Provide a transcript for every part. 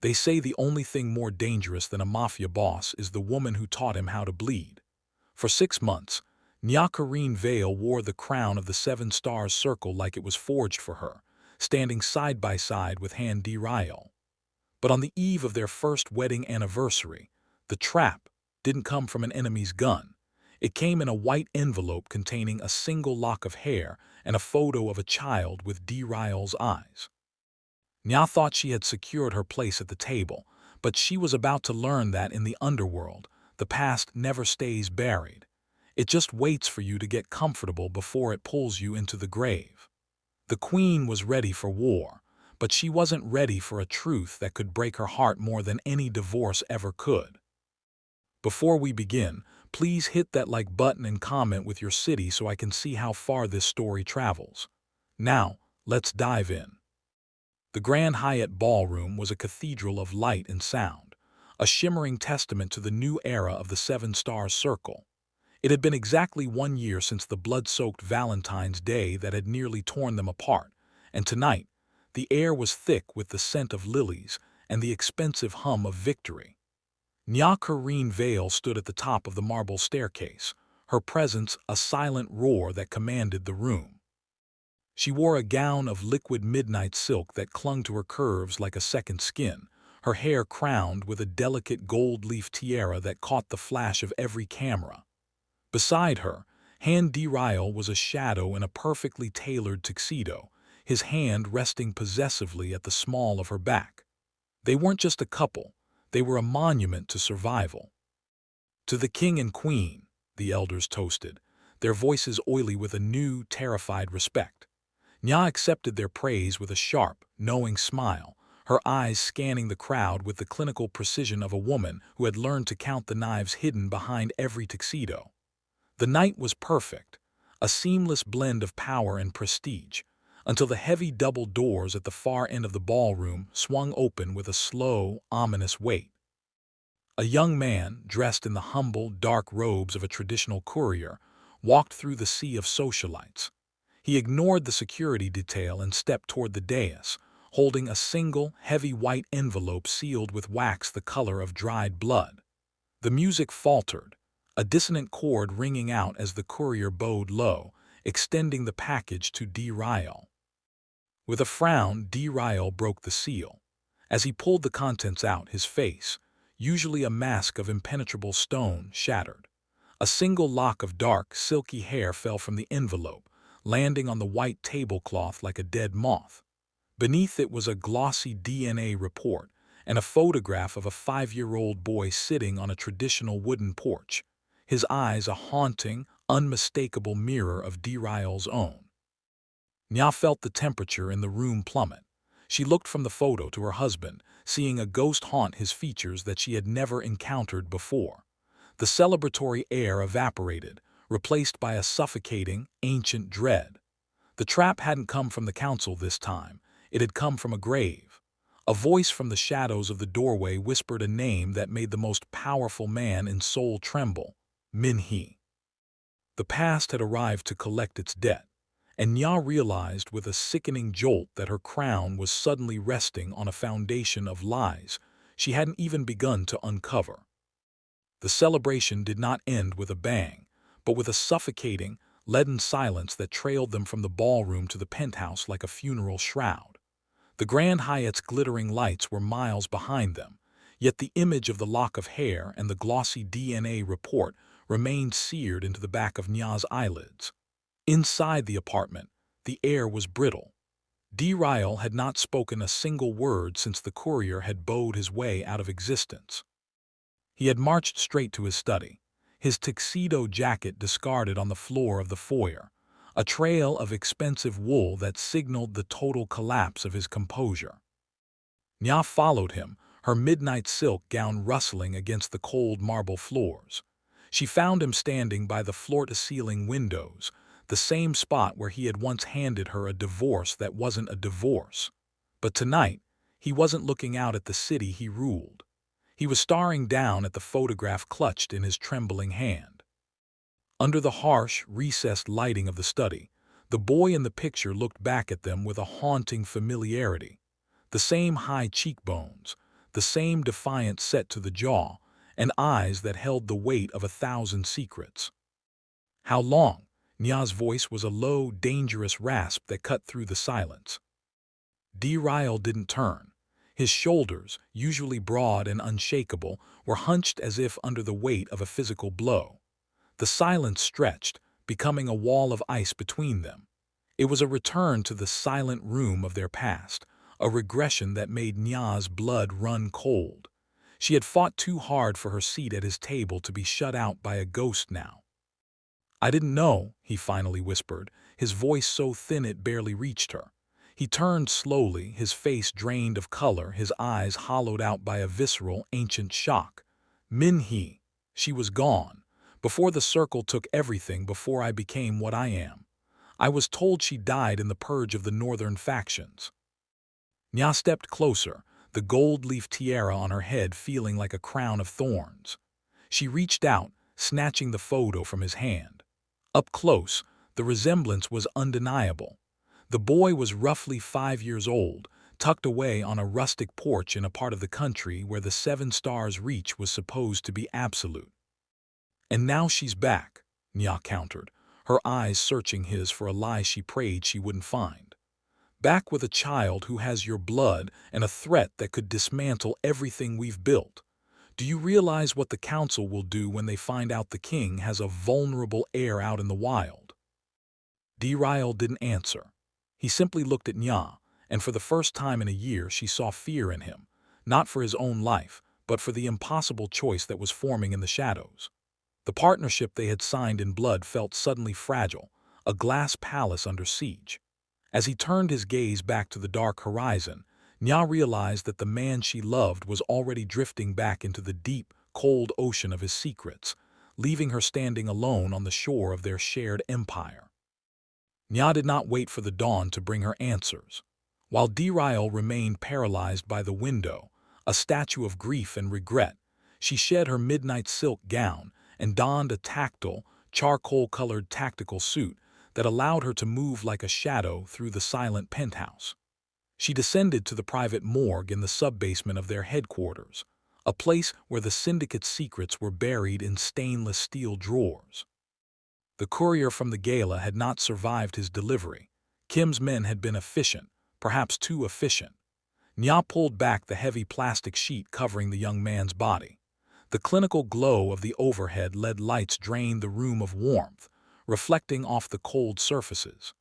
They say the only thing more dangerous than a mafia boss is the woman who taught him how to bleed. For 6 months, Nyah Vale wore the crown of the 7 stars circle like it was forged for her, standing side by side with Han Dae-Ryul. But on the eve of their first wedding anniversary, the trap didn't come from an enemy's gun. It came in a white envelope containing a single lock of hair and a photo of a child with Dae-Ryul's eyes. Nyah thought she had secured her place at the table, but she was about to learn that in the underworld, the past never stays buried. It just waits for you to get comfortable before it pulls you into the grave. The queen was ready for war, but she wasn't ready for a truth that could break her heart more than any divorce ever could. Before we begin, please hit that like button and comment with your city so I can see how far this story travels. Now, let's dive in. The Grand Hyatt Ballroom was a cathedral of light and sound, a shimmering testament to the new era of the 7 stars circle. It had been exactly 1 year since the blood-soaked Valentine's Day that had nearly torn them apart, and tonight, the air was thick with the scent of lilies and the expensive hum of victory. Corinne Vale stood at the top of the marble staircase, her presence a silent roar that commanded the room. She wore a gown of liquid midnight silk that clung to her curves like a second skin, her hair crowned with a delicate gold leaf tiara that caught the flash of every camera. Beside her, Han Dae-Ryul was a shadow in a perfectly tailored tuxedo, his hand resting possessively at the small of her back. They weren't just a couple, they were a monument to survival. "To the king and queen," the elders toasted, their voices oily with a new, terrified respect. Nyah accepted their praise with a sharp, knowing smile, her eyes scanning the crowd with the clinical precision of a woman who had learned to count the knives hidden behind every tuxedo. The night was perfect, a seamless blend of power and prestige, until the heavy double doors at the far end of the ballroom swung open with a slow, ominous weight. A young man, dressed in the humble, dark robes of a traditional courier, walked through the sea of socialites. He ignored the security detail and stepped toward the dais, holding a single, heavy white envelope sealed with wax the color of dried blood. The music faltered, a dissonant chord ringing out as the courier bowed low, extending the package to Dae-Ryul. With a frown, Dae-Ryul broke the seal. As he pulled the contents out, his face, usually a mask of impenetrable stone, shattered. A single lock of dark, silky hair fell from the envelope, landing on the white tablecloth like a dead moth. Beneath it was a glossy DNA report and a photograph of a 5-year-old boy sitting on a traditional wooden porch, his eyes a haunting, unmistakable mirror of Dae-Ryul's own. Nyah felt the temperature in the room plummet. She looked from the photo to her husband, seeing a ghost haunt his features that she had never encountered before. The celebratory air evaporated, replaced by a suffocating, ancient dread. The trap hadn't come from the council this time. It had come from a grave. A voice from the shadows of the doorway whispered a name that made the most powerful man in Seoul tremble: Minhi. The past had arrived to collect its debt, and Nyah realized with a sickening jolt that her crown was suddenly resting on a foundation of lies she hadn't even begun to uncover. The celebration did not end with a bang, but with a suffocating, leaden silence that trailed them from the ballroom to the penthouse like a funeral shroud. The Grand Hyatt's glittering lights were miles behind them, yet the image of the lock of hair and the glossy DNA report remained seared into the back of Nyah's eyelids. Inside the apartment, the air was brittle. Dae-Ryul had not spoken a single word since the courier had bowed his way out of existence. He had marched straight to his study, his tuxedo jacket discarded on the floor of the foyer, a trail of expensive wool that signaled the total collapse of his composure. Nyah followed him, her midnight silk gown rustling against the cold marble floors. She found him standing by the floor-to-ceiling windows, the same spot where he had once handed her a divorce that wasn't a divorce. But tonight, he wasn't looking out at the city he ruled. He was staring down at the photograph clutched in his trembling hand. Under the harsh, recessed lighting of the study, the boy in the picture looked back at them with a haunting familiarity. The same high cheekbones, the same defiant set to the jaw, and eyes that held the weight of 1,000 secrets. "How long?" Nyah's voice was a low, dangerous rasp that cut through the silence. Dae-Ryul didn't turn. His shoulders, usually broad and unshakable, were hunched as if under the weight of a physical blow. The silence stretched, becoming a wall of ice between them. It was a return to the silent room of their past, a regression that made Nyah's blood run cold. She had fought too hard for her seat at his table to be shut out by a ghost now. "I didn't know," he finally whispered, his voice so thin it barely reached her. He turned slowly, his face drained of color, his eyes hollowed out by a visceral, ancient shock. "Minhi. She was gone. Before the circle took everything, before I became what I am. I was told she died in the purge of the northern factions." Nyah stepped closer, the gold-leaf tiara on her head feeling like a crown of thorns. She reached out, snatching the photo from his hand. Up close, the resemblance was undeniable. The boy was roughly 5 years old, tucked away on a rustic porch in a part of the country where the 7 stars' reach was supposed to be absolute. "And now she's back," Nyah countered, her eyes searching his for a lie she prayed she wouldn't find. "Back with a child who has your blood and a threat that could dismantle everything we've built. Do you realize what the council will do when they find out the king has a vulnerable heir out in the wild?" Dae-Ryul didn't answer. He simply looked at Nyah, and for the first time in a year she saw fear in him, not for his own life, but for the impossible choice that was forming in the shadows. The partnership they had signed in blood felt suddenly fragile, a glass palace under siege. As he turned his gaze back to the dark horizon, Nyah realized that the man she loved was already drifting back into the deep, cold ocean of his secrets, leaving her standing alone on the shore of their shared empire. Nyah did not wait for the dawn to bring her answers. While Dae-Ryul remained paralyzed by the window, a statue of grief and regret, she shed her midnight silk gown and donned a tactile, charcoal-colored tactical suit that allowed her to move like a shadow through the silent penthouse. She descended to the private morgue in the sub-basement of their headquarters, a place where the syndicate's secrets were buried in stainless steel drawers. The courier from the gala had not survived his delivery. Kim's men had been efficient, perhaps too efficient. Nyah pulled back the heavy plastic sheet covering the young man's body. The clinical glow of the overhead LED lights drained the room of warmth, reflecting off the cold surfaces.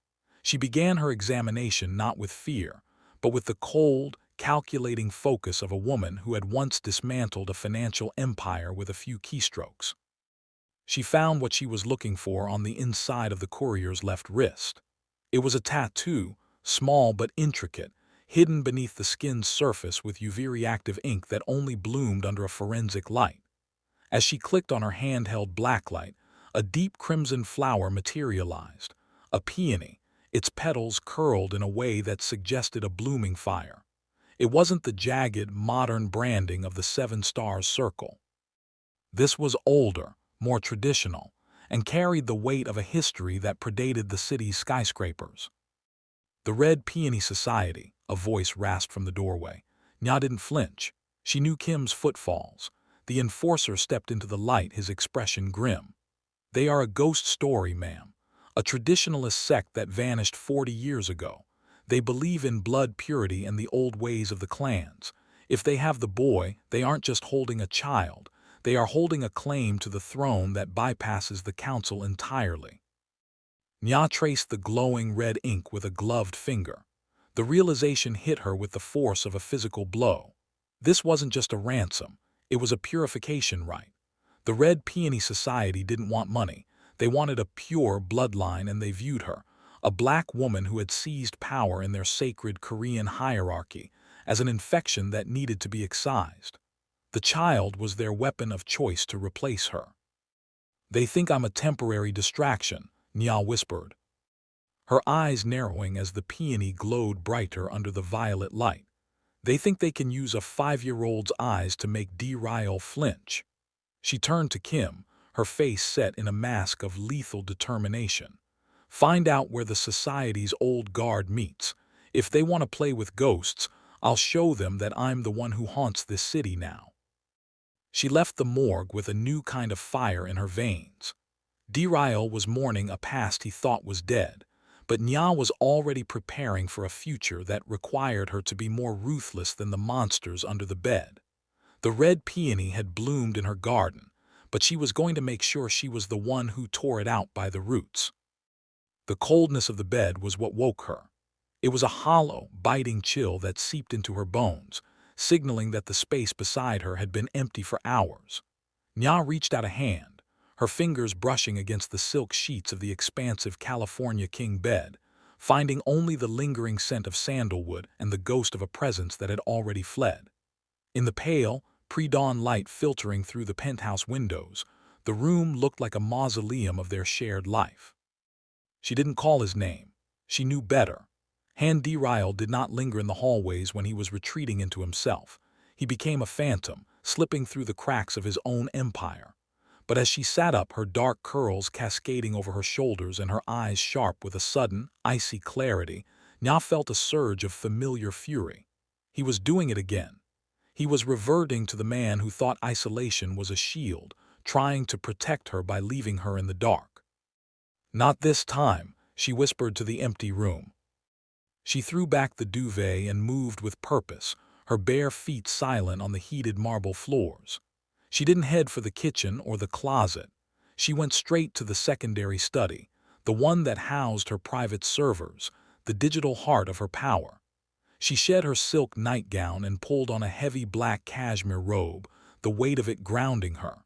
She began her examination not with fear, but with the cold, calculating focus of a woman who had once dismantled a financial empire with a few keystrokes. She found what she was looking for on the inside of the courier's left wrist. It was a tattoo, small but intricate, hidden beneath the skin's surface with UV-reactive ink that only bloomed under a forensic light. As she clicked on her handheld blacklight, a deep crimson flower materialized, a peony, its petals curled in a way that suggested a blooming fire. It wasn't the jagged, modern branding of the 7 stars circle. This was older, more traditional, and carried the weight of a history that predated the city's skyscrapers. "The Red Peony Society," a voice rasped from the doorway. Nyah didn't flinch. She knew Kim's footfalls. The enforcer stepped into the light, his expression grim. "They are a ghost story, ma'am. A traditionalist sect that vanished 40 years ago. They believe in blood purity and the old ways of the clans. If they have the boy, they aren't just holding a child. They are holding a claim to the throne that bypasses the council entirely." Nyah traced the glowing red ink with a gloved finger. The realization hit her with the force of a physical blow. This wasn't just a ransom, it was a purification rite. The Red Peony Society didn't want money. They wanted a pure bloodline, and they viewed her, a black woman who had seized power in their sacred Korean hierarchy, as an infection that needed to be excised. The child was their weapon of choice to replace her. "They think I'm a temporary distraction," Nyah whispered, her eyes narrowing as the peony glowed brighter under the violet light. "They think they can use a 5-year-old's eyes to make Dae-Ryul flinch." She turned to Kim, her face set in a mask of lethal determination. "Find out where the society's old guard meets. If they want to play with ghosts, I'll show them that I'm the one who haunts this city now." She left the morgue with a new kind of fire in her veins. Dae-Ryul was mourning a past he thought was dead, but Nyah was already preparing for a future that required her to be more ruthless than the monsters under the bed. The red peony had bloomed in her garden, but she was going to make sure she was the one who tore it out by the roots. The coldness of the bed was what woke her. It was a hollow, biting chill that seeped into her bones, signaling that the space beside her had been empty for hours. Nyah reached out a hand, her fingers brushing against the silk sheets of the expansive California king bed, finding only the lingering scent of sandalwood and the ghost of a presence that had already fled. In the pale, pre-dawn light filtering through the penthouse windows, the room looked like a mausoleum of their shared life. She didn't call his name. She knew better. Dae-Ryul did not linger in the hallways when he was retreating into himself. He became a phantom, slipping through the cracks of his own empire. But as she sat up, her dark curls cascading over her shoulders and her eyes sharp with a sudden, icy clarity, Nyah felt a surge of familiar fury. He was doing it again. He was reverting to the man who thought isolation was a shield, trying to protect her by leaving her in the dark. "Not this time," she whispered to the empty room. She threw back the duvet and moved with purpose, her bare feet silent on the heated marble floors. She didn't head for the kitchen or the closet. She went straight to the secondary study, the one that housed her private servers, the digital heart of her power. She shed her silk nightgown and pulled on a heavy black cashmere robe, the weight of it grounding her.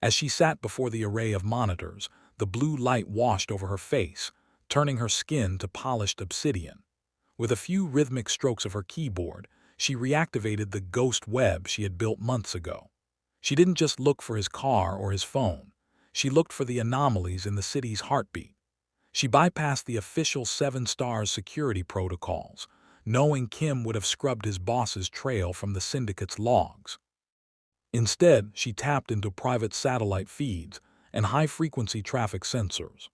As she sat before the array of monitors, the blue light washed over her face, turning her skin to polished obsidian. With a few rhythmic strokes of her keyboard, she reactivated the ghost web she had built months ago. She didn't just look for his car or his phone. She looked for the anomalies in the city's heartbeat. She bypassed the official 7-stars security protocols, knowing Kim would have scrubbed his boss's trail from the syndicate's logs. Instead, she tapped into private satellite feeds and high-frequency traffic sensors.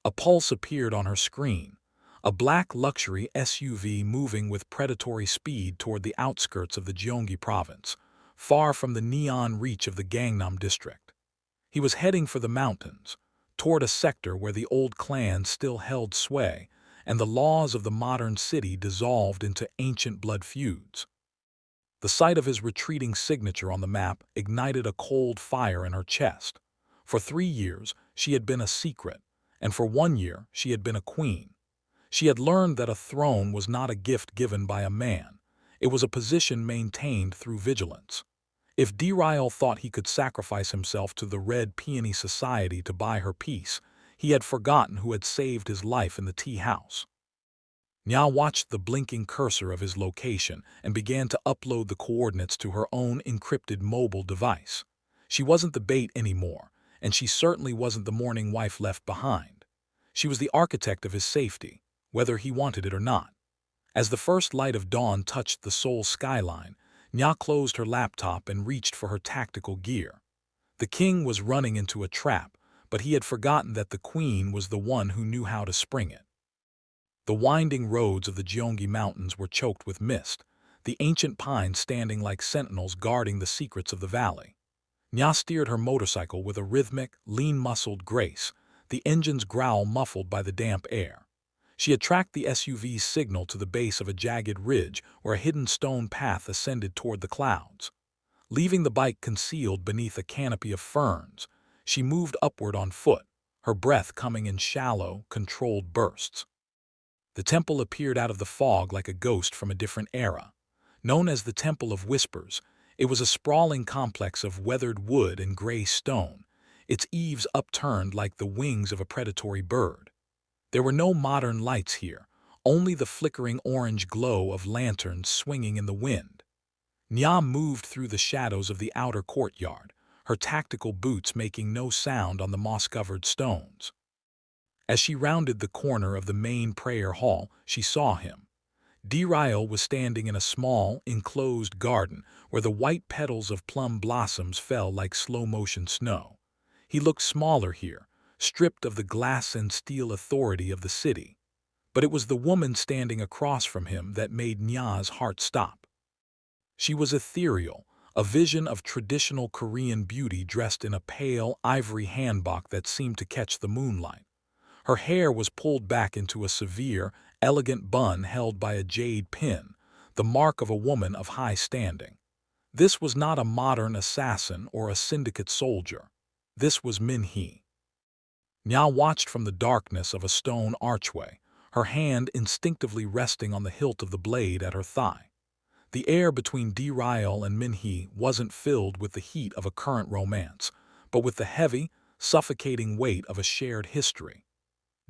A pulse appeared on her screen, a black luxury SUV moving with predatory speed toward the outskirts of the Gyeonggi province, far from the neon reach of the Gangnam district. He was heading for the mountains, toward a sector where the old clans still held sway, and the laws of the modern city dissolved into ancient blood feuds. The sight of his retreating signature on the map ignited a cold fire in her chest. For 3 years, she had been a secret, and for 1 year, she had been a queen. She had learned that a throne was not a gift given by a man. It was a position maintained through vigilance. If Dae-Ryul thought he could sacrifice himself to the Red Peony Society to buy her peace, he had forgotten who had saved his life in the tea house. Nyah watched the blinking cursor of his location and began to upload the coordinates to her own encrypted mobile device. She wasn't the bait anymore, and she certainly wasn't the mourning wife left behind. She was the architect of his safety, whether he wanted it or not. As the first light of dawn touched the Seoul skyline, Nyah closed her laptop and reached for her tactical gear. The king was running into a trap, but he had forgotten that the queen was the one who knew how to spring it. The winding roads of the Gyeonggi Mountains were choked with mist, the ancient pines standing like sentinels guarding the secrets of the valley. Nyah steered her motorcycle with a rhythmic, lean-muscled grace, the engine's growl muffled by the damp air. She had tracked the SUV's signal to the base of a jagged ridge where a hidden stone path ascended toward the clouds. Leaving the bike concealed beneath a canopy of ferns, she moved upward on foot, her breath coming in shallow, controlled bursts. The temple appeared out of the fog like a ghost from a different era. Known as the Temple of Whispers, it was a sprawling complex of weathered wood and gray stone, its eaves upturned like the wings of a predatory bird. There were no modern lights here, only the flickering orange glow of lanterns swinging in the wind. Nyah moved through the shadows of the outer courtyard, her tactical boots making no sound on the moss-covered stones. As she rounded the corner of the main prayer hall, she saw him. Dae-Ryul was standing in a small, enclosed garden where the white petals of plum blossoms fell like slow-motion snow. He looked smaller here, stripped of the glass and steel authority of the city. but it was the woman standing across from him that made Nyah's heart stop. She was ethereal, a vision of traditional Korean beauty dressed in a pale, ivory hanbok that seemed to catch the moonlight. Her hair was pulled back into a severe, elegant bun held by a jade pin, the mark of a woman of high standing. This was not a modern assassin or a syndicate soldier. This was Minhi. Nyah watched from the darkness of a stone archway, her hand instinctively resting on the hilt of the blade at her thigh. The air between Dae-Ryul and Minhi wasn't filled with the heat of a current romance, but with the heavy, suffocating weight of a shared history.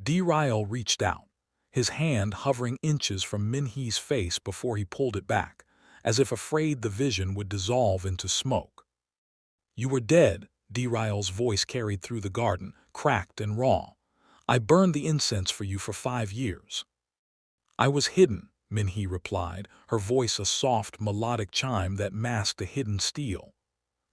Dae-Ryul reached out, his hand hovering inches from Minhi's face before he pulled it back, as if afraid the vision would dissolve into smoke. "You were dead," Dae-Ryul's voice carried through the garden, cracked and raw. "I burned the incense for you for 5 years." "I was hidden," Minhi replied, her voice a soft, melodic chime that masked a hidden steel.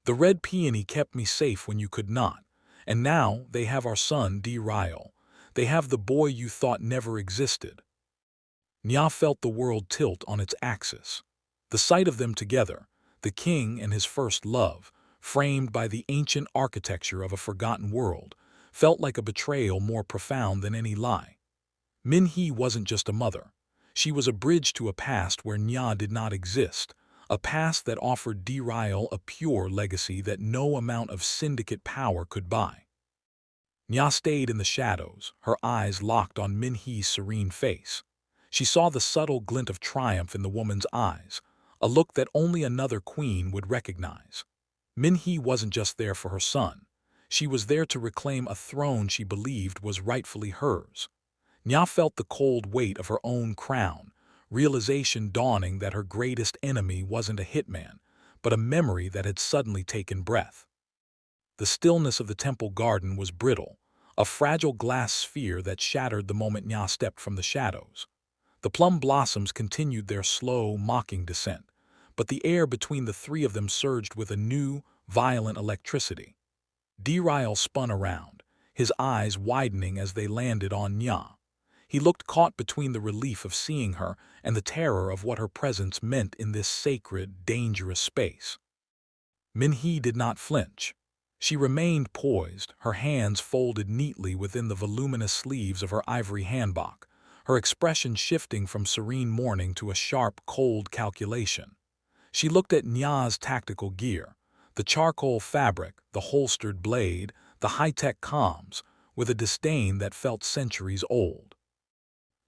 "The Red Peony kept me safe when you could not, and now they have our son Dae-Ryul. They have the boy you thought never existed." Nyah felt the world tilt on its axis. The sight of them together, the king and his first love, framed by the ancient architecture of a forgotten world, felt like a betrayal more profound than any lie. Minhi wasn't just a mother. She was a bridge to a past where Nyah did not exist, a past that offered Dae-Ryul a pure legacy that no amount of syndicate power could buy. Nyah stayed in the shadows, her eyes locked on Minhi's serene face. She saw the subtle glint of triumph in the woman's eyes, a look that only another queen would recognize. Minhi wasn't just there for her son. She was there to reclaim a throne she believed was rightfully hers. Nyah felt the cold weight of her own crown, realization dawning that her greatest enemy wasn't a hitman, but a memory that had suddenly taken breath. The stillness of the temple garden was brittle, a fragile glass sphere that shattered the moment Nyah stepped from the shadows. The plum blossoms continued their slow, mocking descent, but the air between the three of them surged with a new, violent electricity. Dae-Ryul spun around, his eyes widening as they landed on Nyah. He looked caught between the relief of seeing her and the terror of what her presence meant in this sacred, dangerous space. Minhi did not flinch. She remained poised, her hands folded neatly within the voluminous sleeves of her ivory hanbok, her expression shifting from serene mourning to a sharp, cold calculation. She looked at Nyah's tactical gear, the charcoal fabric, the holstered blade, the high-tech comms, with a disdain that felt centuries old.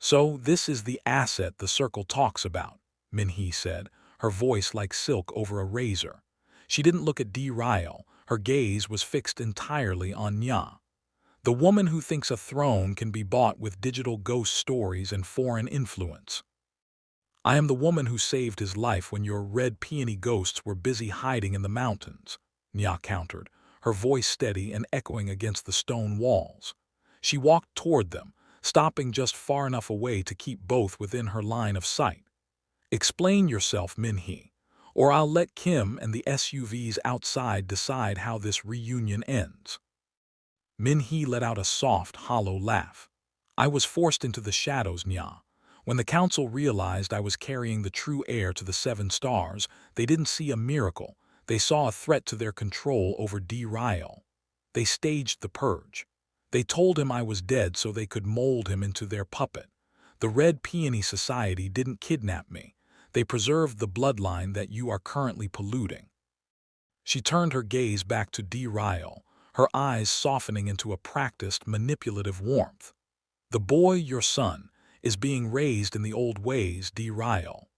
"So this is the asset the Circle talks about," Minhi said, her voice like silk over a razor. She didn't look at Dae-Ryul, her gaze was fixed entirely on Nyah. "The woman who thinks a throne can be bought with digital ghost stories and foreign influence." "I am the woman who saved his life when your Red Peony ghosts were busy hiding in the mountains," Nyah countered, her voice steady and echoing against the stone walls. She walked toward them, stopping just far enough away to keep both within her line of sight. "Explain yourself, Minhi, or I'll let Kim and the SUVs outside decide how this reunion ends." Minhi let out a soft, hollow laugh. "I was forced into the shadows, Nyah. When the council realized I was carrying the true heir to the 7 stars, they didn't see a miracle. They saw a threat to their control over Dae-Ryul. They staged the purge. They told him I was dead so they could mold him into their puppet. The Red Peony Society didn't kidnap me. They preserved the bloodline that you are currently polluting." She turned her gaze back to Dae-Ryul, her eyes softening into a practiced, manipulative warmth. "The boy, your son, is being raised in the old ways, Dae-Ryul.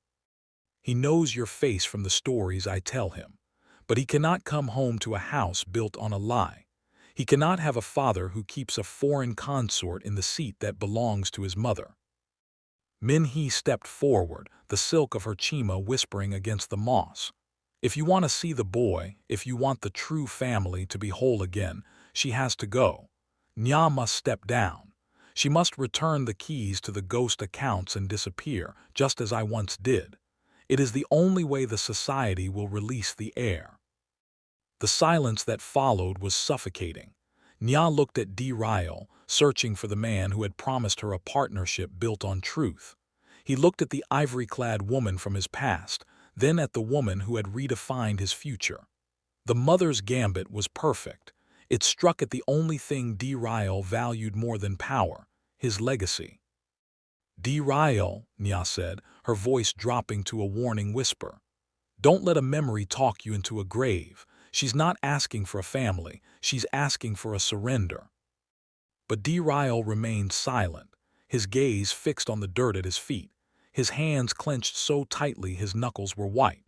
He knows your face from the stories I tell him, but he cannot come home to a house built on a lie. He cannot have a father who keeps a foreign consort in the seat that belongs to his mother." Minhi stepped forward, the silk of her chima whispering against the moss. "If you want to see the boy, if you want the true family to be whole again, she has to go. Nyah must step down. She must return the keys to the ghost accounts and disappear, just as I once did. It is the only way the society will release the heir." The silence that followed was suffocating. Nyah looked at Dae-Ryul, searching for the man who had promised her a partnership built on truth. He looked at the ivory-clad woman from his past, then at the woman who had redefined his future. The mother's gambit was perfect. It struck at the only thing Dae-Ryul valued more than power, his legacy. Dae-Ryul, Nyah said, her voice dropping to a warning whisper. Don't let a memory talk you into a grave. She's not asking for a family, she's asking for a surrender. But Dae-Ryul remained silent, his gaze fixed on the dirt at his feet, his hands clenched so tightly his knuckles were white.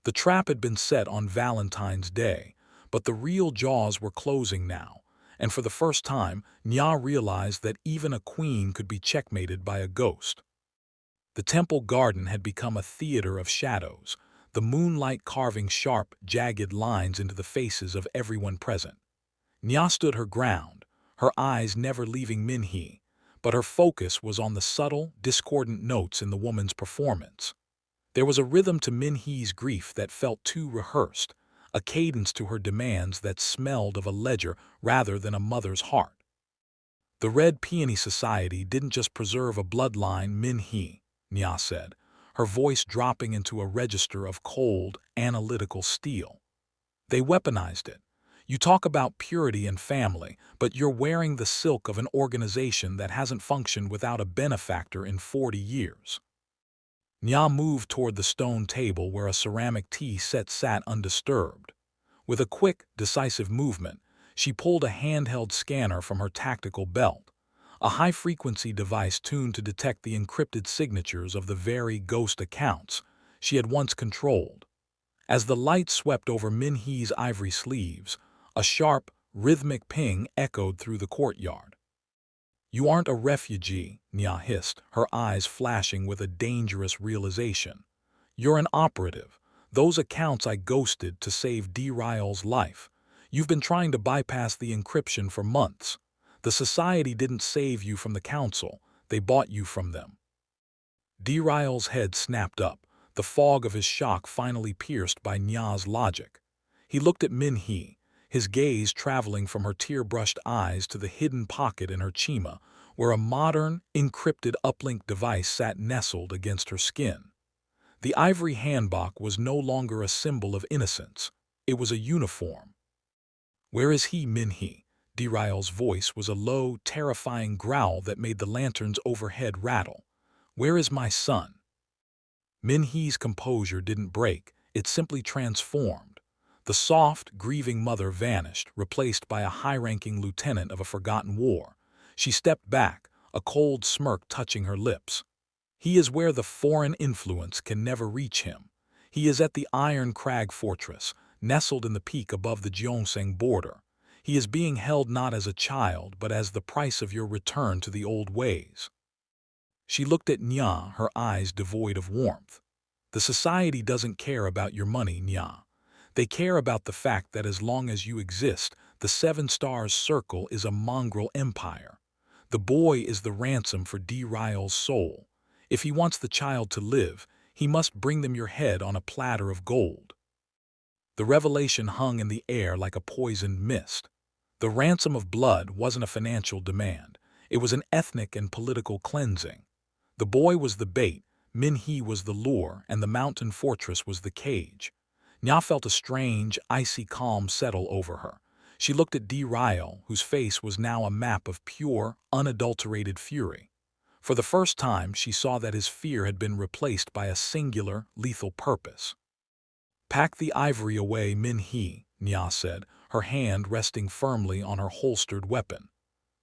The trap had been set on Valentine's Day, but the real jaws were closing now, and for the first time, Nyah realized that even a queen could be checkmated by a ghost. The temple garden had become a theater of shadows, the moonlight carving sharp, jagged lines into the faces of everyone present. Nyah stood her ground, her eyes never leaving Minhi, but her focus was on the subtle, discordant notes in the woman's performance. There was a rhythm to Minhi's grief that felt too rehearsed, a cadence to her demands that smelled of a ledger rather than a mother's heart. The Red Peony Society didn't just preserve a bloodline, Minhi, Nyah said, her voice dropping into a register of cold, analytical steel. They weaponized it. You talk about purity and family, but you're wearing the silk of an organization that hasn't functioned without a benefactor in 40 years. Nyah moved toward the stone table where a ceramic tea set sat undisturbed. With a quick, decisive movement, she pulled a handheld scanner from her tactical belt, a high-frequency device tuned to detect the encrypted signatures of the very ghost accounts she had once controlled. As the light swept over Minhi's ivory sleeves, a sharp, rhythmic ping echoed through the courtyard. You aren't a refugee, Nyah hissed, her eyes flashing with a dangerous realization. You're an operative. Those accounts I ghosted to save Dae-Ryul's life. You've been trying to bypass the encryption for months. The society didn't save you from the council, they bought you from them. Dae-Ryul's head snapped up, the fog of his shock finally pierced by Nyah's logic. He looked at Minhi, his gaze traveling from her tear-brushed eyes to the hidden pocket in her chima, where a modern, encrypted uplink device sat nestled against her skin. The ivory handbok was no longer a symbol of innocence. It was a uniform. Where is he, Minhi? Dae-Ryul's voice was a low, terrifying growl that made the lanterns overhead rattle. Where is my son? Minhi's composure didn't break, it simply transformed. The soft, grieving mother vanished, replaced by a high-ranking lieutenant of a forgotten war. She stepped back, a cold smirk touching her lips. He is where the foreign influence can never reach him. He is at the Iron Crag Fortress, nestled in the peak above the Gyeongsang border. He is being held not as a child, but as the price of your return to the old ways. She looked at Nyah, her eyes devoid of warmth. The society doesn't care about your money, Nyah. They care about the fact that as long as you exist, the Seven Stars Circle is a mongrel empire. The boy is the ransom for Dae-Ryul's soul. If he wants the child to live, he must bring them your head on a platter of gold. The revelation hung in the air like a poisoned mist. The ransom of blood wasn't a financial demand. It was an ethnic and political cleansing. The boy was the bait, Minhi was the lure, and the mountain fortress was the cage. Nyah felt a strange, icy calm settle over her. She looked at Dae-Ryul, whose face was now a map of pure, unadulterated fury. For the first time, she saw that his fear had been replaced by a singular, lethal purpose. Pack the ivory away, Minhi, Nyah said, her hand resting firmly on her holstered weapon.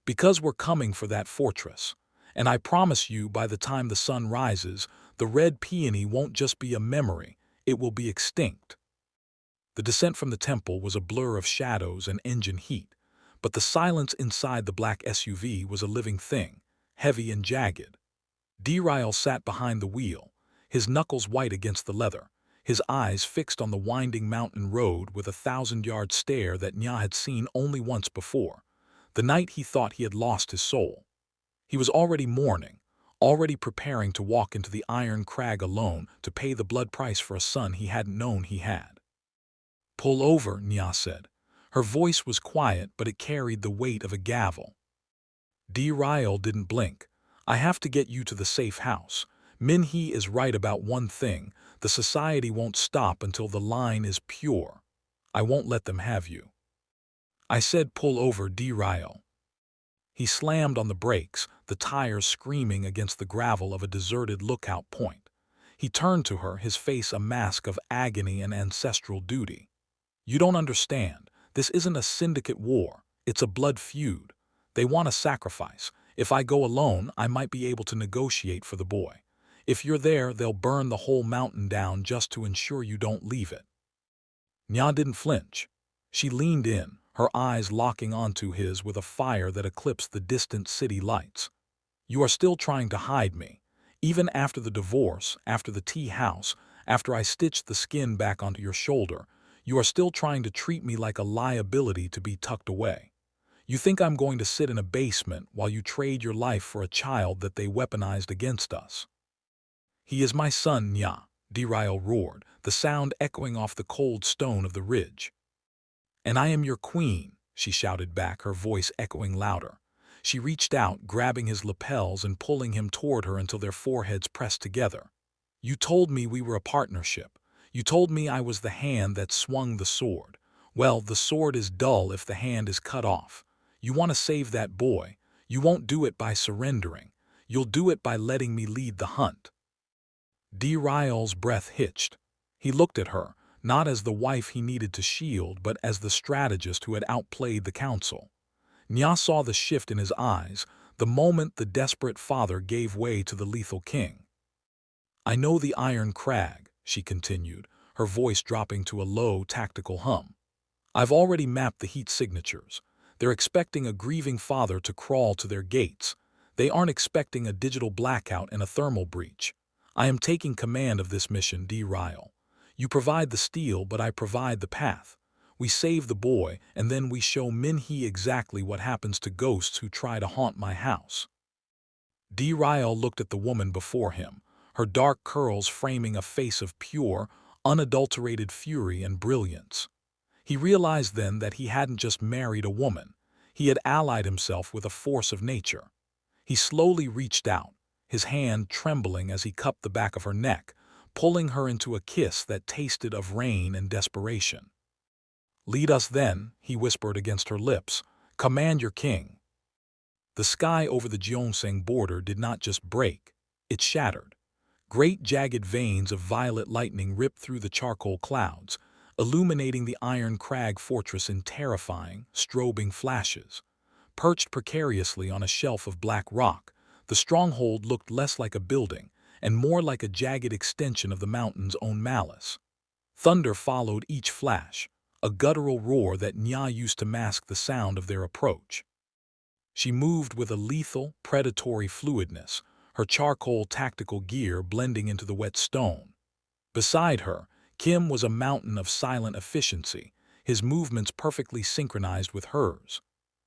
Because we're coming for that fortress. And I promise you, by the time the sun rises, the Red Peony won't just be a memory, it will be extinct. The descent from the temple was a blur of shadows and engine heat, but the silence inside the black SUV was a living thing, heavy and jagged. Dae-Ryul sat behind the wheel, his knuckles white against the leather, his eyes fixed on the winding mountain road with a 1,000-yard stare that Nyah had seen only once before, the night he thought he had lost his soul. He was already mourning, already preparing to walk into the Iron Crag alone to pay the blood price for a son he hadn't known he had. Pull over, Nyah said. Her voice was quiet, but it carried the weight of a gavel. Dae-Ryul didn't blink. I have to get you to the safe house. Minhi is right about one thing. The society won't stop until the line is pure. I won't let them have you. I said pull over, Dae-Ryul. He slammed on the brakes, the tires screaming against the gravel of a deserted lookout point. He turned to her, his face a mask of agony and ancestral duty. You don't understand. This isn't a syndicate war. It's a blood feud. They want a sacrifice. If I go alone, I might be able to negotiate for the boy. If you're there, they'll burn the whole mountain down just to ensure you don't leave it. Nyah didn't flinch. She leaned in, her eyes locking onto his with a fire that eclipsed the distant city lights. You are still trying to hide me. Even after the divorce, after the tea house, after I stitched the skin back onto your shoulder, you are still trying to treat me like a liability to be tucked away. You think I'm going to sit in a basement while you trade your life for a child that they weaponized against us. He is my son, Nyah, Dae-Ryul roared, the sound echoing off the cold stone of the ridge. And I am your queen, she shouted back, her voice echoing louder. She reached out, grabbing his lapels and pulling him toward her until their foreheads pressed together. You told me we were a partnership. You told me I was the hand that swung the sword. Well, the sword is dull if the hand is cut off. You want to save that boy. You won't do it by surrendering. You'll do it by letting me lead the hunt. Dae-Ryul's breath hitched. He looked at her, not as the wife he needed to shield, but as the strategist who had outplayed the council. Nyah saw the shift in his eyes, the moment the desperate father gave way to the lethal king. I know the Iron Crag, she continued, her voice dropping to a low, tactical hum. I've already mapped the heat signatures. They're expecting a grieving father to crawl to their gates. They aren't expecting a digital blackout and a thermal breach. I am taking command of this mission, Dae-Ryul. You provide the steel, but I provide the path. We save the boy, and then we show Minhi exactly what happens to ghosts who try to haunt my house. Dae-Ryul looked at the woman before him, her dark curls framing a face of pure, unadulterated fury and brilliance. He realized then that he hadn't just married a woman. He had allied himself with a force of nature. He slowly reached out, his hand trembling as he cupped the back of her neck, pulling her into a kiss that tasted of rain and desperation. Lead us then, he whispered against her lips. Command your king. The sky over the Gyeongsang border did not just break, it shattered. Great jagged veins of violet lightning ripped through the charcoal clouds, illuminating the Iron Crag Fortress in terrifying, strobing flashes. Perched precariously on a shelf of black rock, the stronghold looked less like a building and more like a jagged extension of the mountain's own malice. Thunder followed each flash, a guttural roar that Nyah used to mask the sound of their approach. She moved with a lethal, predatory fluidness, her charcoal tactical gear blending into the wet stone. Beside her, Kim was a mountain of silent efficiency, his movements perfectly synchronized with hers.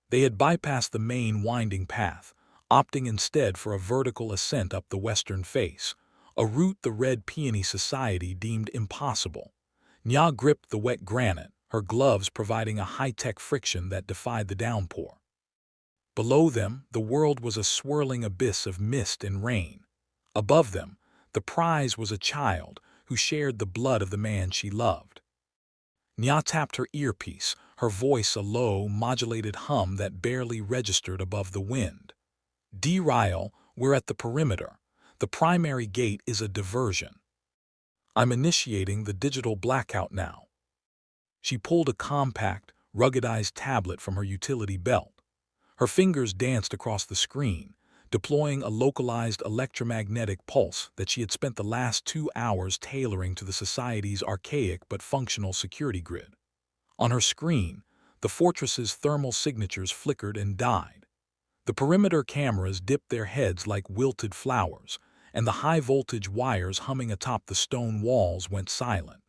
They had bypassed the main winding path, opting instead for a vertical ascent up the western face, a route the Red Peony Society deemed impossible. Nyah gripped the wet granite, her gloves providing a high-tech friction that defied the downpour. Below them, the world was a swirling abyss of mist and rain. Above them, the prize was a child who shared the blood of the man she loved. Nyah tapped her earpiece, her voice a low, modulated hum that barely registered above the wind. Dae-Ryul, we're at the perimeter. The primary gate is a diversion. I'm initiating the digital blackout now. She pulled a compact, ruggedized tablet from her utility belt. Her fingers danced across the screen, deploying a localized electromagnetic pulse that she had spent the last 2 hours tailoring to the society's archaic but functional security grid. On her screen, the fortress's thermal signatures flickered and died. The perimeter cameras dipped their heads like wilted flowers, and the high-voltage wires humming atop the stone walls went silent.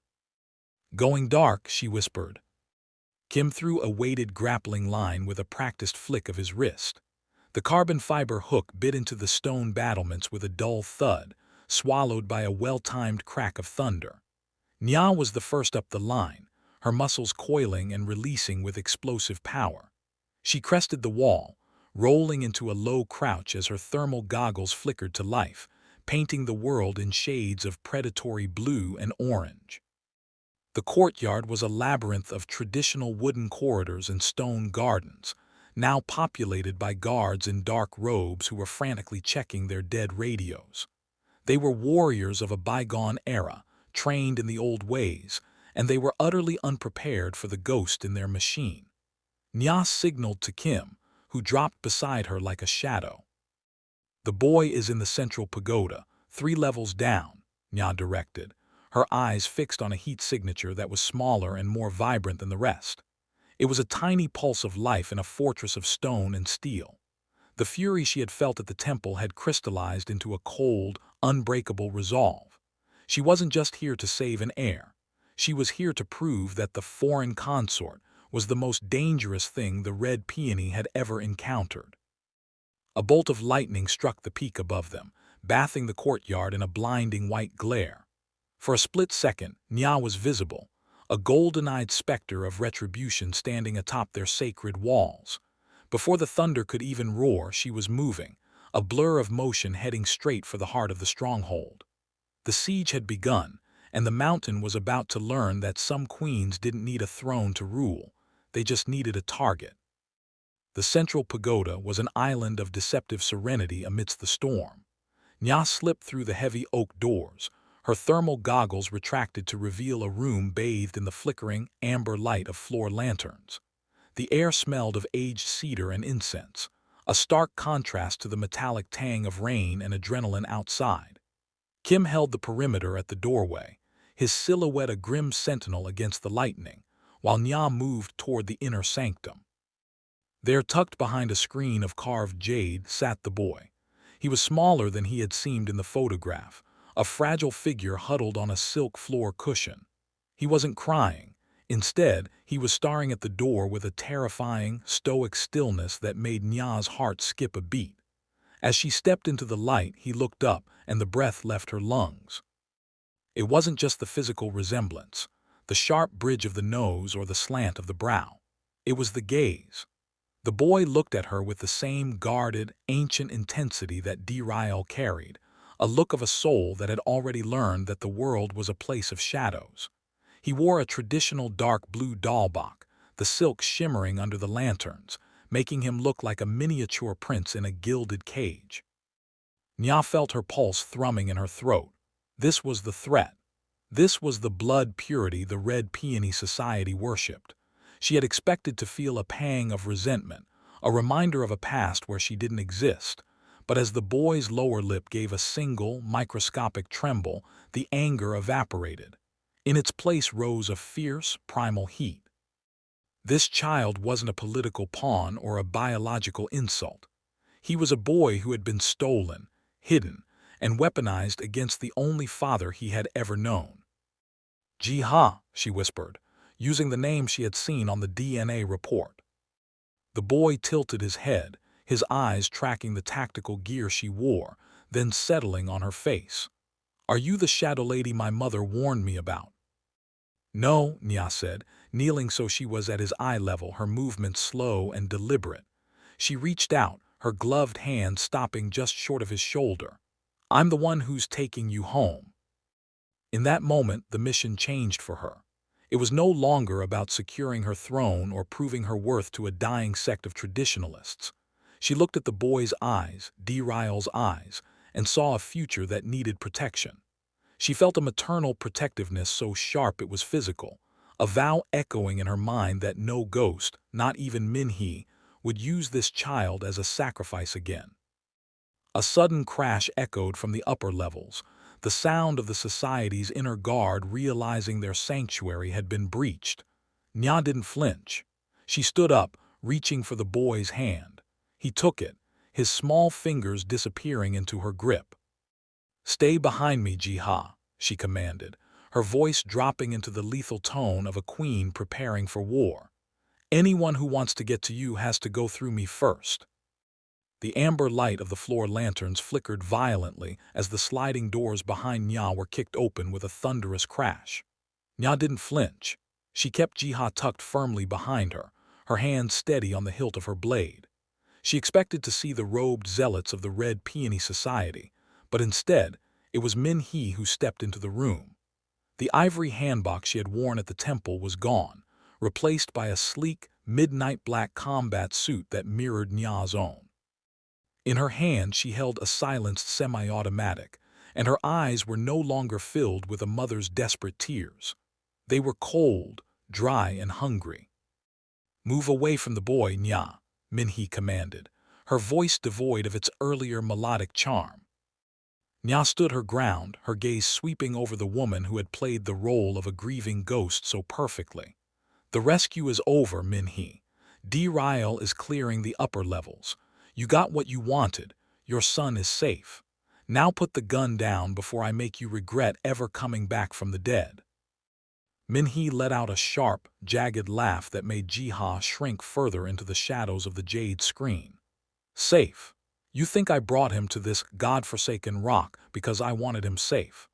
Going dark, she whispered. Kim threw a weighted grappling line with a practiced flick of his wrist. The carbon fiber hook bit into the stone battlements with a dull thud, swallowed by a well-timed crack of thunder. Nyah was the first up the line, her muscles coiling and releasing with explosive power. She crested the wall, rolling into a low crouch as her thermal goggles flickered to life, painting the world in shades of predatory blue and orange. The courtyard was a labyrinth of traditional wooden corridors and stone gardens, now populated by guards in dark robes who were frantically checking their dead radios. They were warriors of a bygone era, trained in the old ways, and they were utterly unprepared for the ghost in their machine. Nyah signaled to Kim, who dropped beside her like a shadow. "The boy is in the central pagoda, 3 levels down," Nyah directed, her eyes fixed on a heat signature that was smaller and more vibrant than the rest. It was a tiny pulse of life in a fortress of stone and steel. The fury she had felt at the temple had crystallized into a cold, unbreakable resolve. She wasn't just here to save an heir. She was here to prove that the foreign consort was the most dangerous thing the Red Peony had ever encountered. A bolt of lightning struck the peak above them, bathing the courtyard in a blinding white glare. For a split second, Nyah was visible, a golden-eyed specter of retribution standing atop their sacred walls. Before the thunder could even roar, she was moving, a blur of motion heading straight for the heart of the stronghold. The siege had begun, and the mountain was about to learn that some queens didn't need a throne to rule, they just needed a target. The central pagoda was an island of deceptive serenity amidst the storm. Nyah slipped through the heavy oak doors, her thermal goggles retracted to reveal a room bathed in the flickering, amber light of floor lanterns. The air smelled of aged cedar and incense, a stark contrast to the metallic tang of rain and adrenaline outside. Kim held the perimeter at the doorway, his silhouette a grim sentinel against the lightning, while Nyah moved toward the inner sanctum. There, tucked behind a screen of carved jade, sat the boy. He was smaller than he had seemed in the photograph, a fragile figure huddled on a silk floor cushion. He wasn't crying. Instead, he was staring at the door with a terrifying, stoic stillness that made Nyah's heart skip a beat. As she stepped into the light, he looked up, and the breath left her lungs. It wasn't just the physical resemblance, the sharp bridge of the nose or the slant of the brow. It was the gaze. The boy looked at her with the same guarded, ancient intensity that Dae-Ryul carried, a look of a soul that had already learned that the world was a place of shadows. He wore a traditional dark blue dalbak, the silk shimmering under the lanterns, making him look like a miniature prince in a gilded cage. Nyah felt her pulse thrumming in her throat. This was the threat. This was the blood purity the Red Peony Society worshipped. She had expected to feel a pang of resentment, a reminder of a past where she didn't exist. But as the boy's lower lip gave a single, microscopic tremble, the anger evaporated. In its place rose a fierce, primal heat. This child wasn't a political pawn or a biological insult. He was a boy who had been stolen, hidden, and weaponized against the only father he had ever known. "Ji-ha," she whispered, using the name she had seen on the DNA report. The boy tilted his head, his eyes tracking the tactical gear she wore, then settling on her face. "Are you the shadow lady my mother warned me about?" "No," Nyah said, kneeling so she was at his eye level, her movements slow and deliberate. She reached out, her gloved hand stopping just short of his shoulder. "I'm the one who's taking you home." In that moment, the mission changed for her. It was no longer about securing her throne or proving her worth to a dying sect of traditionalists. She looked at the boy's eyes, Dae-Ryul's eyes, and saw a future that needed protection. She felt a maternal protectiveness so sharp it was physical, a vow echoing in her mind that no ghost, not even Minhi, would use this child as a sacrifice again. A sudden crash echoed from the upper levels, the sound of the society's inner guard realizing their sanctuary had been breached. Nyah didn't flinch. She stood up, reaching for the boy's hand. He took it, his small fingers disappearing into her grip. "Stay behind me, Ji-ha," she commanded, her voice dropping into the lethal tone of a queen preparing for war. "Anyone who wants to get to you has to go through me first." The amber light of the floor lanterns flickered violently as the sliding doors behind Nyah were kicked open with a thunderous crash. Nyah didn't flinch. She kept Jiha tucked firmly behind her, her hand steady on the hilt of her blade. She expected to see the robed zealots of the Red Peony Society, but instead, it was Minhi who stepped into the room. The ivory handbox she had worn at the temple was gone, replaced by a sleek, midnight black combat suit that mirrored Nyah's own. In her hand she held a silenced semi-automatic, and her eyes were no longer filled with a mother's desperate tears. They were cold, dry, and hungry. "Move away from the boy, Nyah," Minhi commanded, her voice devoid of its earlier melodic charm. Nyah stood her ground, her gaze sweeping over the woman who had played the role of a grieving ghost so perfectly. "The rescue is over, Minhi. Dae-Ryul is clearing the upper levels. You got what you wanted. Your son is safe. Now put the gun down before I make you regret ever coming back from the dead." Minhi let out a sharp, jagged laugh that made Jiha shrink further into the shadows of the jade screen. "Safe? You think I brought him to this godforsaken rock because I wanted him safe?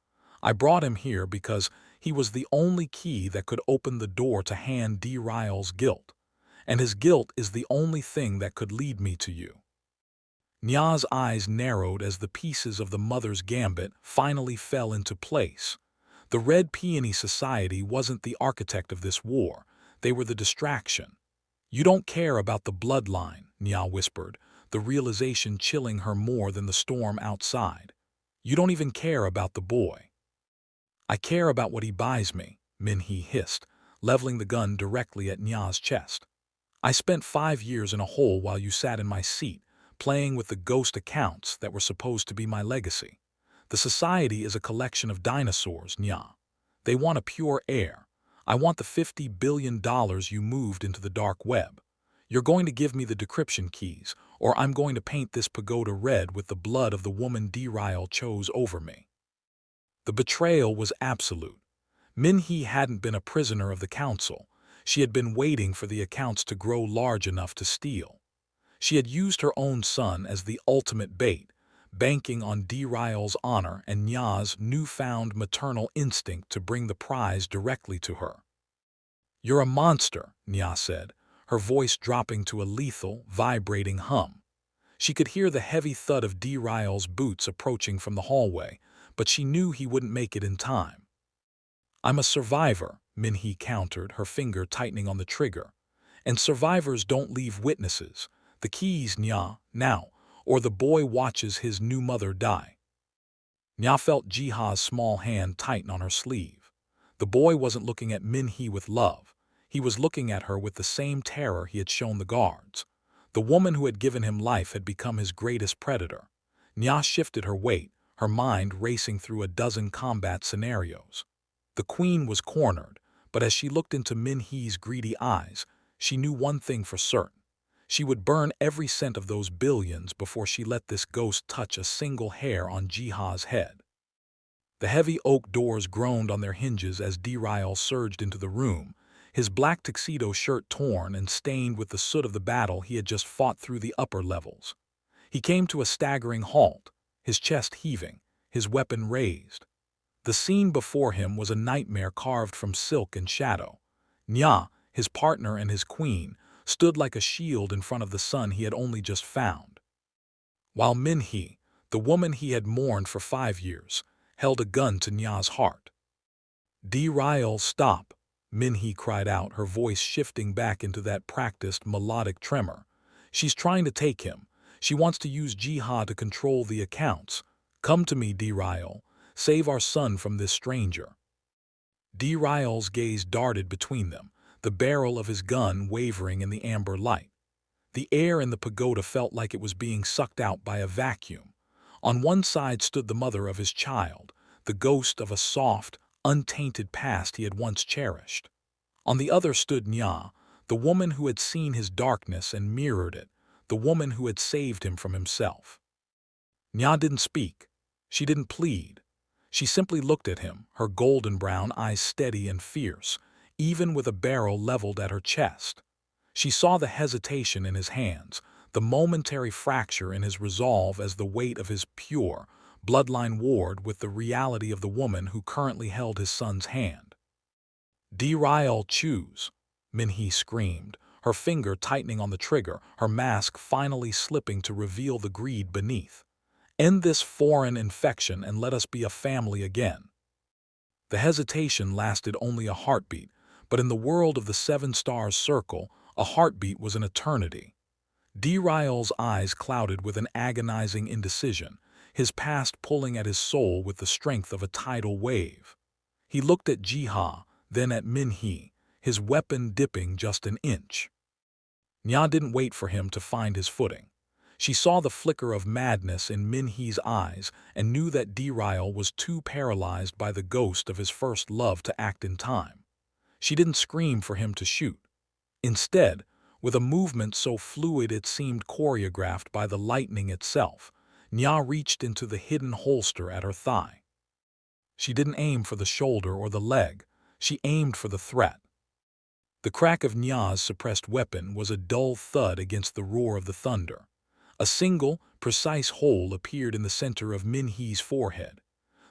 I brought him here because he was the only key that could open the door to hand Dae-Ryul's guilt, and his guilt is the only thing that could lead me to you." Nyah's eyes narrowed as the pieces of the mother's gambit finally fell into place. The Red Peony Society wasn't the architect of this war, they were the distraction. "You don't care about the bloodline," Nyah whispered, the realization chilling her more than the storm outside. "You don't even care about the boy." "I care about what he buys me," Minhi hissed, leveling the gun directly at Nyah's chest. "I spent 5 years in a hole while you sat in my seat, playing with the ghost accounts that were supposed to be my legacy. The society is a collection of dinosaurs, Nyah. They want a pure heir. I want the $50 billion you moved into the dark web. You're going to give me the decryption keys, or I'm going to paint this pagoda red with the blood of the woman Dae-Ryul chose over me." The betrayal was absolute. Minhi hadn't been a prisoner of the council. She had been waiting for the accounts to grow large enough to steal. She had used her own son as the ultimate bait, banking on Dae-Ryul's honor and Nyah's newfound maternal instinct to bring the prize directly to her. "You're a monster," Nyah said, her voice dropping to a lethal, vibrating hum. She could hear the heavy thud of Dae-Ryul's boots approaching from the hallway, but she knew he wouldn't make it in time. "I'm a survivor," Minhi countered, her finger tightening on the trigger. "And survivors don't leave witnesses. The keys, Nyah, now, or the boy watches his new mother die." Nyah felt Jiha's small hand tighten on her sleeve. The boy wasn't looking at Minhi with love. He was looking at her with the same terror he had shown the guards. The woman who had given him life had become his greatest predator. Nyah shifted her weight, her mind racing through a dozen combat scenarios. The queen was cornered, but as she looked into Minhi's greedy eyes, she knew one thing for certain. She would burn every cent of those billions before she let this ghost touch a single hair on Jiha's head. The heavy oak doors groaned on their hinges as Dae-Ryul surged into the room, his black tuxedo shirt torn and stained with the soot of the battle he had just fought through the upper levels. He came to a staggering halt, his chest heaving, his weapon raised. The scene before him was a nightmare carved from silk and shadow. Nyah, his partner and his queen, stood like a shield in front of the son he had only just found. While Minhi, the woman he had mourned for 5 years, held a gun to Nyah's heart. "Dae-Ryul, stop," Minhi cried out, her voice shifting back into that practiced melodic tremor. "She's trying to take him. She wants to use Jiha to control the accounts. Come to me, Dae-Ryul. Save our son from this stranger." Dae-Ryul's gaze darted between them, the barrel of his gun wavering in the amber light. The air in the pagoda felt like it was being sucked out by a vacuum. On one side stood the mother of his child, the ghost of a soft, untainted past he had once cherished. On the other stood Nyah, the woman who had seen his darkness and mirrored it, the woman who had saved him from himself. Nyah didn't speak. She didn't plead. She simply looked at him, her golden brown eyes steady and fierce, even with a barrel leveled at her chest. She saw the hesitation in his hands, the momentary fracture in his resolve as the weight of his pure, bloodline warred with the reality of the woman who currently held his son's hand. Dae-Ryul, choose, Minhi screamed, her finger tightening on the trigger, her mask finally slipping to reveal the greed beneath. End this foreign infection and let us be a family again. The hesitation lasted only a heartbeat, but in the world of the Seven Stars Circle, a heartbeat was an eternity. Dae-Ryul's eyes clouded with an agonizing indecision, his past pulling at his soul with the strength of a tidal wave. He looked at Nyah, then at Minhi, his weapon dipping just an inch. Nyah didn't wait for him to find his footing. She saw the flicker of madness in Minhi's eyes and knew that Dae-Ryul was too paralyzed by the ghost of his first love to act in time. She didn't scream for him to shoot. Instead, with a movement so fluid it seemed choreographed by the lightning itself, Nyah reached into the hidden holster at her thigh. She didn't aim for the shoulder or the leg, she aimed for the threat. The crack of Nyah's suppressed weapon was a dull thud against the roar of the thunder. A single, precise hole appeared in the center of Minhi's forehead.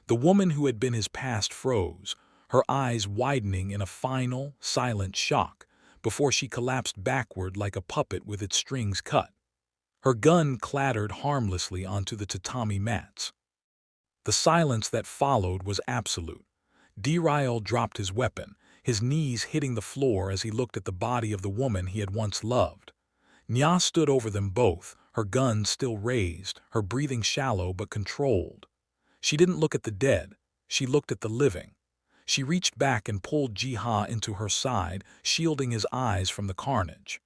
The woman who had been his past froze, her eyes widening in a final, silent shock, before she collapsed backward like a puppet with its strings cut. Her gun clattered harmlessly onto the tatami mats. The silence that followed was absolute. Dae-Ryul dropped his weapon, his knees hitting the floor as he looked at the body of the woman he had once loved. Nyah stood over them both, her gun still raised, her breathing shallow but controlled. She didn't look at the dead, she looked at the living. She reached back and pulled Nyah into her side, shielding his eyes from the carnage.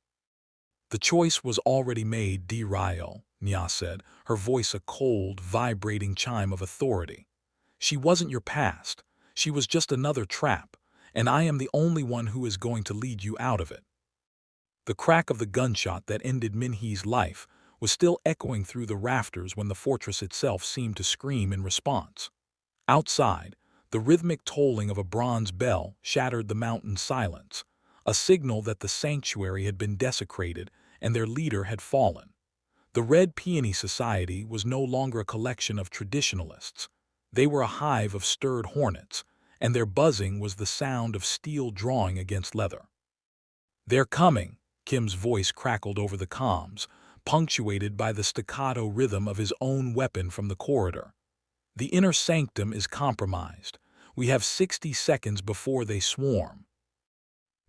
The choice was already made, Dae-Ryul, Nyah said, her voice a cold, vibrating chime of authority. She wasn't your past, she was just another trap, and I am the only one who is going to lead you out of it. The crack of the gunshot that ended Minhi's life was still echoing through the rafters when the fortress itself seemed to scream in response. Outside, the rhythmic tolling of a bronze bell shattered the mountain silence, a signal that the sanctuary had been desecrated and their leader had fallen. The Red Peony Society was no longer a collection of traditionalists. They were a hive of stirred hornets, and their buzzing was the sound of steel drawing against leather. "They're coming," Kim's voice crackled over the comms, punctuated by the staccato rhythm of his own weapon from the corridor. "The inner sanctum is compromised. We have 60 seconds before they swarm."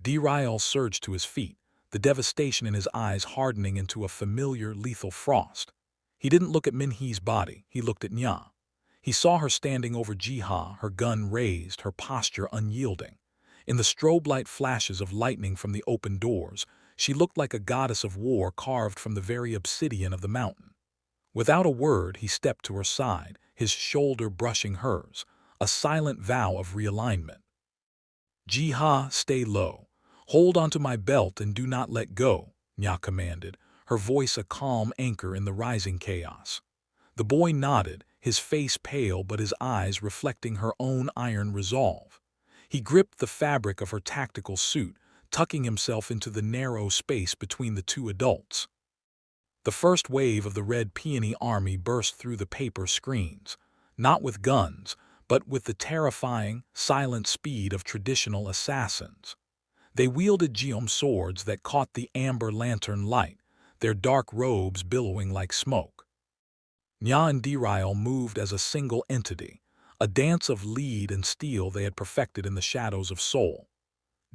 Dae-Ryul surged to his feet, the devastation in his eyes hardening into a familiar, lethal frost. He didn't look at Minhi's body, he looked at Nyah. He saw her standing over Nyah, her gun raised, her posture unyielding. In the strobe light flashes of lightning from the open doors, she looked like a goddess of war carved from the very obsidian of the mountain. Without a word, he stepped to her side, his shoulder brushing hers, a silent vow of realignment. "Nyah, stay low. Hold onto my belt and do not let go," Nyah commanded, her voice a calm anchor in the rising chaos. The boy nodded, his face pale but his eyes reflecting her own iron resolve. He gripped the fabric of her tactical suit, tucking himself into the narrow space between the two adults. The first wave of the Red Peony army burst through the paper screens, not with guns, but with the terrifying, silent speed of traditional assassins. They wielded geom swords that caught the amber lantern light, their dark robes billowing like smoke. Nyah and Dae-Ryul moved as a single entity, a dance of lead and steel they had perfected in the shadows of Seoul.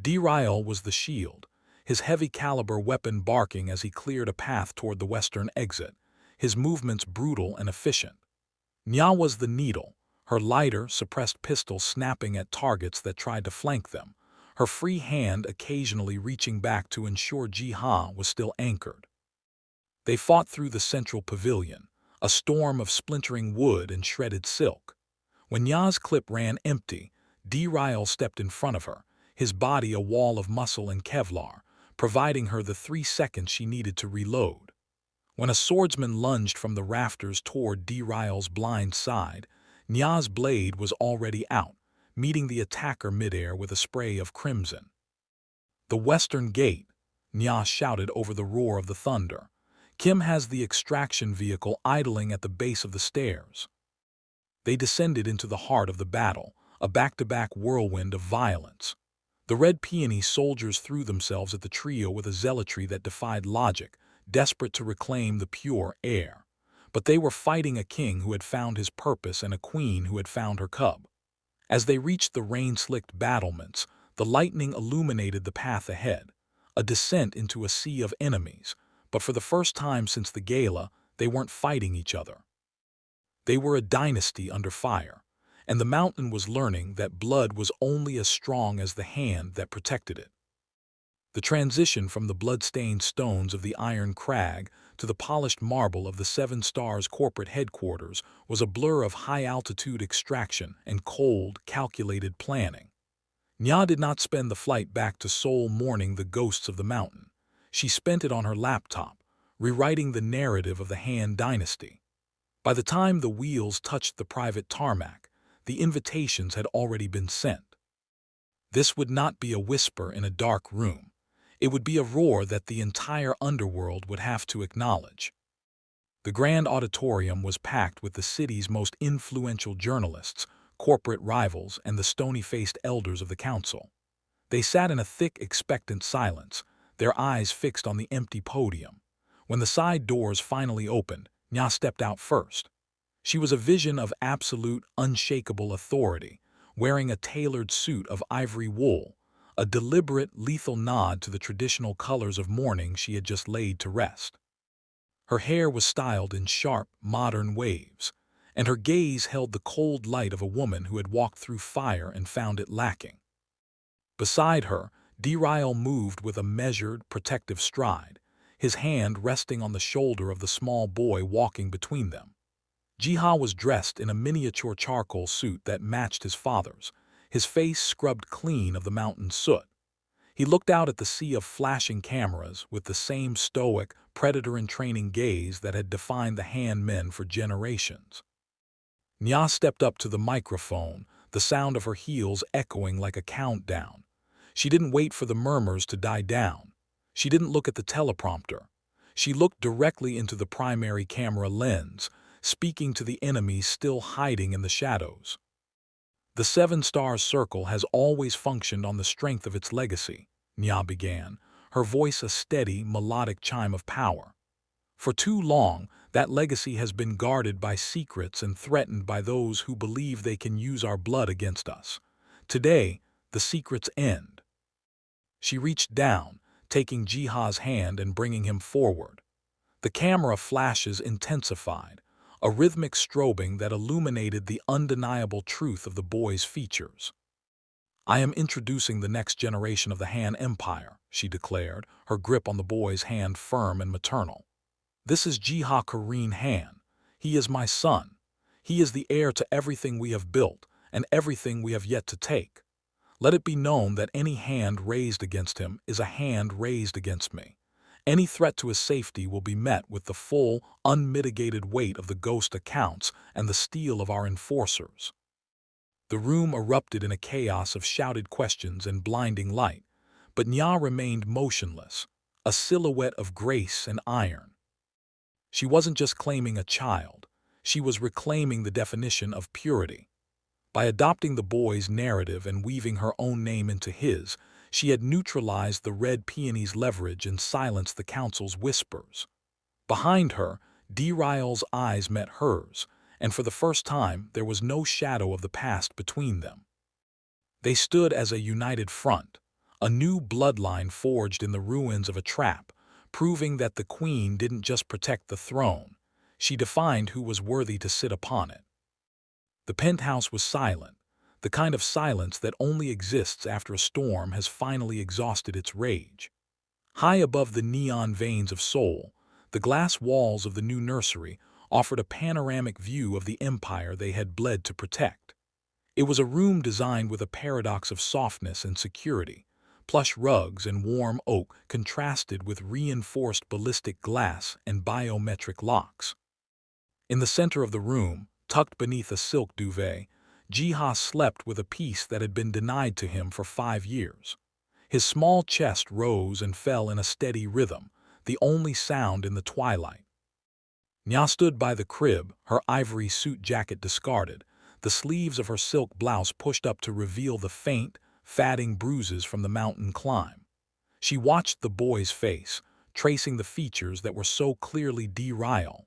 Dae-Ryul was the shield, his heavy-caliber weapon barking as he cleared a path toward the western exit, his movements brutal and efficient. Nyah was the needle, her lighter, suppressed pistol snapping at targets that tried to flank them, her free hand occasionally reaching back to ensure Nyah was still anchored. They fought through the central pavilion, a storm of splintering wood and shredded silk. When Nyah's clip ran empty, Dae-Ryul stepped in front of her, his body a wall of muscle and Kevlar, providing her the 3 seconds she needed to reload. When a swordsman lunged from the rafters toward Dae-Ryul's blind side, Nyah's blade was already out, meeting the attacker midair with a spray of crimson. "The western gate," Nyah shouted over the roar of the thunder. "Kim has the extraction vehicle idling at the base of the stairs." They descended into the heart of the battle, a back-to-back whirlwind of violence. The Red Peony soldiers threw themselves at the trio with a zealotry that defied logic, desperate to reclaim the pure heir. But they were fighting a king who had found his purpose and a queen who had found her cub. As they reached the rain-slicked battlements, the lightning illuminated the path ahead, a descent into a sea of enemies, but for the first time since the gala, they weren't fighting each other. They were a dynasty under fire, and the mountain was learning that blood was only as strong as the hand that protected it. The transition from the blood-stained stones of the Iron Crag to the polished marble of the Seven Stars corporate headquarters was a blur of high-altitude extraction and cold, calculated planning. Nyah did not spend the flight back to Seoul mourning the ghosts of the mountain. She spent it on her laptop, rewriting the narrative of the Han Dynasty. By the time the wheels touched the private tarmac, the invitations had already been sent. This would not be a whisper in a dark room. It would be a roar that the entire underworld would have to acknowledge. The grand auditorium was packed with the city's most influential journalists, corporate rivals, and the stony-faced elders of the council. They sat in a thick, expectant silence, their eyes fixed on the empty podium. When the side doors finally opened, Nyah stepped out first. She was a vision of absolute, unshakable authority, wearing a tailored suit of ivory wool, a deliberate, lethal nod to the traditional colors of mourning she had just laid to rest. Her hair was styled in sharp, modern waves, and her gaze held the cold light of a woman who had walked through fire and found it lacking. Beside her, Dae-Ryul moved with a measured, protective stride, his hand resting on the shoulder of the small boy walking between them. Jiha was dressed in a miniature charcoal suit that matched his father's, his face scrubbed clean of the mountain's soot. He looked out at the sea of flashing cameras with the same stoic, predator-in-training gaze that had defined the Han men for generations. Nyah stepped up to the microphone, the sound of her heels echoing like a countdown. She didn't wait for the murmurs to die down. She didn't look at the teleprompter. She looked directly into the primary camera lens, speaking to the enemies still hiding in the shadows. The Seven Stars Circle has always functioned on the strength of its legacy, Nyah began, her voice a steady, melodic chime of power. For too long, that legacy has been guarded by secrets and threatened by those who believe they can use our blood against us. Today, the secrets end. She reached down, taking Jiha's hand and bringing him forward. The camera flashes intensified, a rhythmic strobing that illuminated the undeniable truth of the boy's features. "I am introducing the next generation of the Han Empire," she declared, her grip on the boy's hand firm and maternal. "This is Jiha Corinne Han. He is my son. He is the heir to everything we have built and everything we have yet to take. Let it be known that any hand raised against him is a hand raised against me. Any threat to his safety will be met with the full, unmitigated weight of the ghost accounts and the steel of our enforcers." The room erupted in a chaos of shouted questions and blinding light, but Nyah remained motionless, a silhouette of grace and iron. She wasn't just claiming a child, she was reclaiming the definition of purity. By adopting the boy's narrative and weaving her own name into his, she had neutralized the Red Peony's leverage and silenced the council's whispers. Behind her, Dae-Ryul's eyes met hers, and for the first time there was no shadow of the past between them. They stood as a united front, a new bloodline forged in the ruins of a trap, proving that the queen didn't just protect the throne, she defined who was worthy to sit upon it. The penthouse was silent, the kind of silence that only exists after a storm has finally exhausted its rage. High above the neon veins of Seoul, the glass walls of the new nursery offered a panoramic view of the empire they had bled to protect. It was a room designed with a paradox of softness and security. Plush rugs and warm oak contrasted with reinforced ballistic glass and biometric locks. In the center of the room, tucked beneath a silk duvet, Jiha slept with a peace that had been denied to him for 5 years. His small chest rose and fell in a steady rhythm, the only sound in the twilight. Nyah stood by the crib, her ivory suit jacket discarded, the sleeves of her silk blouse pushed up to reveal the faint, fatting bruises from the mountain climb. She watched the boy's face, tracing the features that were so clearly Dae-Ryul,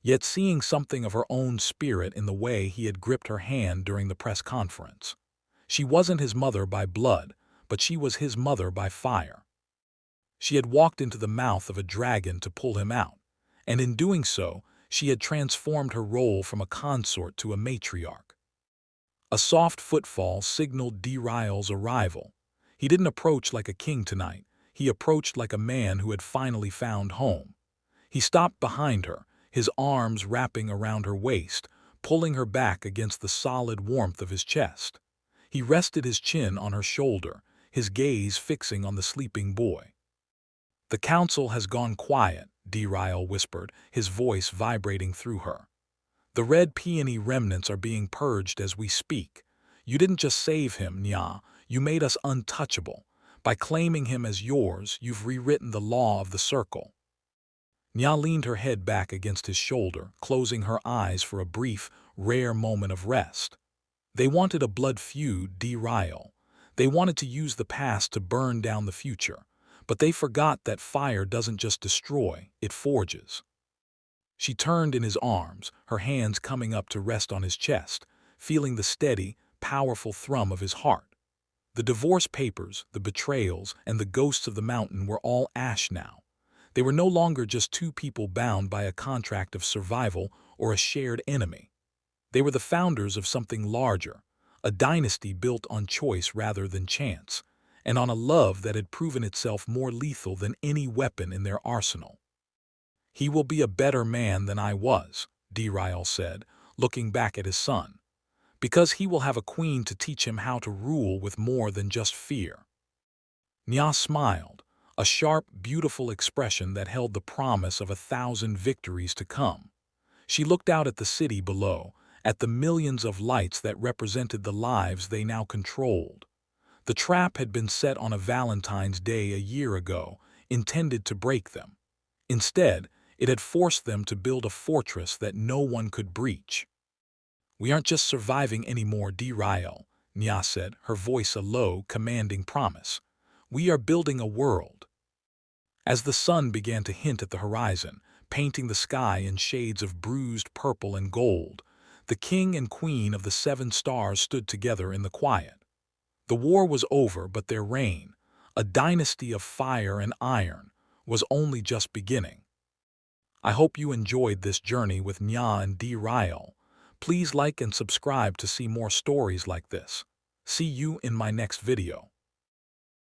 yet seeing something of her own spirit in the way he had gripped her hand during the press conference. She wasn't his mother by blood, but she was his mother by fire. She had walked into the mouth of a dragon to pull him out, and in doing so, she had transformed her role from a consort to a matriarch. A soft footfall signaled Dae-Ryul's arrival. He didn't approach like a king tonight. He approached like a man who had finally found home. He stopped behind her, his arms wrapping around her waist, pulling her back against the solid warmth of his chest. He rested his chin on her shoulder, his gaze fixing on the sleeping boy. "The council has gone quiet," Dae-Ryul whispered, his voice vibrating through her. "The Red Peony remnants are being purged as we speak. You didn't just save him, Nyah, you made us untouchable. By claiming him as yours, you've rewritten the law of the circle." Nyah leaned her head back against his shoulder, closing her eyes for a brief, rare moment of rest. They wanted a blood feud, Dae-Ryul. They wanted to use the past to burn down the future. But they forgot that fire doesn't just destroy, it forges. She turned in his arms, her hands coming up to rest on his chest, feeling the steady, powerful thrum of his heart. The divorce papers, the betrayals, and the ghosts of the mountain were all ash now. They were no longer just two people bound by a contract of survival or a shared enemy. They were the founders of something larger, a dynasty built on choice rather than chance, and on a love that had proven itself more lethal than any weapon in their arsenal. "He will be a better man than I was," Dae-Ryul said, looking back at his son, "because he will have a queen to teach him how to rule with more than just fear." Nyah smiled, a sharp, beautiful expression that held the promise of 1,000 victories to come. She looked out at the city below, at the millions of lights that represented the lives they now controlled. The trap had been set on a Valentine's Day a year ago, intended to break them. Instead, it had forced them to build a fortress that no one could breach. "We aren't just surviving anymore, Dae-Ryul," Nyah said, her voice a low, commanding promise. "We are building a world." As the sun began to hint at the horizon, painting the sky in shades of bruised purple and gold, the king and queen of the 7 stars stood together in the quiet. The war was over, but their reign, a dynasty of fire and iron, was only just beginning. I hope you enjoyed this journey with Nyah and Dae-Ryul. Please like and subscribe to see more stories like this. See you in my next video.